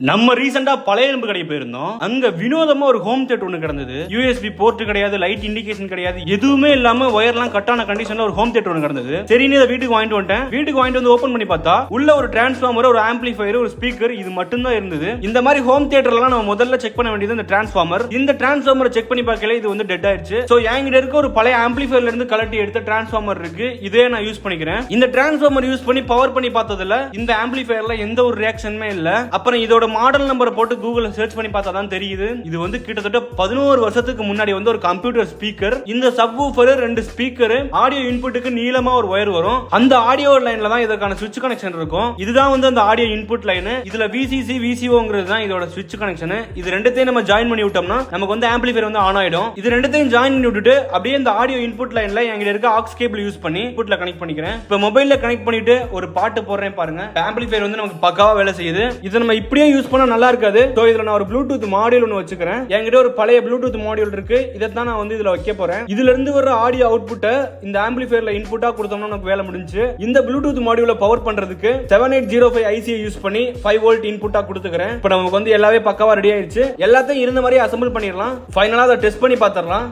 நம்ம ரீசெண்டா பழைய எலும்பு கடை போயிருந்தோம். அங்க வினோதமா ஒரு ஹோம் தியேட்டர் ஒன்று கிடந்தது. யூஎஸ்பி போர்ட் கிடையாது, லைட் இண்டிகேஷன் கிடையாது, எதுவுமே இல்லாம ஒயர்லாம் கட்டான கண்டிஷன்ல ஒரு ஹோம் தியேட்டர் ஒன்று கிடந்தது. சரின்னு இதை வீட்டுக்கு வாங்கிட்டு வந்துட்டேன். வீட்டுக்கு வாங்கிட்டு வந்து ஓபன் பண்ணி பார்த்தா உள்ள ஒரு டிரான்ஸ்ஃபார்மர், ஒரு ஆம்பிளிஃபையர், ஒரு ஸ்பீக்கர், இது மட்டும் தான் இருந்தது. இந்த மாதிரி ஹோம் தியேட்டர்லாம் நம்ம முதல்ல செக் பண்ண வேண்டியது இந்த டிரான்ஸ்ஃபார்மர். இந்த டிரான்ஸ்ஃபார்மரை செக் பண்ணி பார்க்கல இது வந்து டெட் ஆயிடுச்சு. சோ என்கிட்ட இருக்க ஒரு பழைய ஆம்பிளிஃபையர்ல இருந்து கலட்டி எடுத்த டிரான்ஸ்ஃபார்மர் இருக்கு. இதே நான் யூஸ் பண்ணிக்கிறேன். இந்த டிரான்ஸ்ஃபார்மர் யூஸ் பண்ணி பவர் பண்ணி பார்த்ததுல இந்த ஆம்பிளிஃபையர்ல எந்த ஒரு ரியாக்ஷனுமே இல்ல. அப்புறம் இதோட மாடல் நம்பரை போட்டு கூகுள்ல சர்ச் பண்ணி பார்த்தா தான் தெரியுது. இது வந்து கிட்டத்தட்ட 11 வருஷத்துக்கு முன்னாடி வந்து ஒரு கம்ப்யூட்டர் ஸ்பீக்கர். இந்த சப்வூஃபர், 2 ஸ்பீக்கர், ஆடியோ இன்புட்டுக்கு நீளமா ஒரு ஒயர் வரும். அந்த ஆடியோ லைன்ல தான் இதற்கான சுவிட்ச் கனெக்ஷன் இருக்கும். இதுதான் வந்து அந்த ஆடியோ இன்புட் லைன். இதுல VCC VCOங்கிறது தான் இதோட சுவிட்ச் கனெக்ஷன். இது ரெண்டுத்தையும் நம்ம ஜாயின் பண்ணி விட்டோம்னா நமக்கு வந்து ஆம்பிளிஃபையர் வந்து ஆன் ஆயிடும். இது ரெண்டுத்தையும் ஜாயின் பண்ணி விட்டுட்டு அப்படியே இந்த ஆடியோ இன்புட் லைன்ல என்கிட்ட இருக்க ஆக்ஸ் கேபிள் யூஸ் பண்ணி இன்புட்ல கனெக்ட் பண்ணிக்கிறேன். இப்போ மொபைல்ல கனெக்ட் பண்ணிட்டு ஒரு பாட்டு போடுறேன் பாருங்க. ஆம்பிளிஃபையர் வந்து நமக்கு பக்காவா வேலை செய்யுது. இதை நம்ம இப்படியே யூஸ் பண்ணா நல்லா இருக்காது. சோ இதுல நான் ஒரு ப்ளூடூத் மாடியூல் ஒன்னு வச்சுக்கிறேன். என்கிட்ட ஒரு பழைய ப்ளூடூத் மாடியூல் இருக்கு. இதை தான் நான் வந்து இதுல வைக்க போறேன். இதுல இருந்து வர ஆடியோ அவுட்புட்டை இந்த ஆம்பிளிஃபையர்ல இன்புட்டா கொடுத்தோம்னா நமக்கு வேலை முடிஞ்சு. இந்த ப்ளூடூத் மாடியூல பவர் பண்றதுக்கு 7805 ஐசியை யூஸ் பண்ணி 5 வோல்ட் இன்புட்டா கொடுத்துக்கிறேன். இப்போ நமக்கு வந்து எல்லாமே பக்காவா ரெடி ஆயிடுச்சு. எல்லாத்தையும் இருந்த மாதிரியே அசெம்பிள் பண்ணிடலாம். ஃபைனலா அதை டெஸ்ட் பண்ணி பார்த்துடலாம்.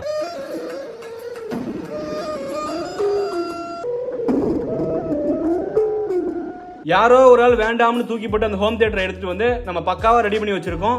யாரோ ஒரு ஆள் வேண்டாம்னு தூக்கி போட்டு அந்த ஹோம் தியேட்டரை எடுத்துட்டு வந்து நம்ம பக்காவா ரெடி பண்ணி வச்சிருக்கோம்.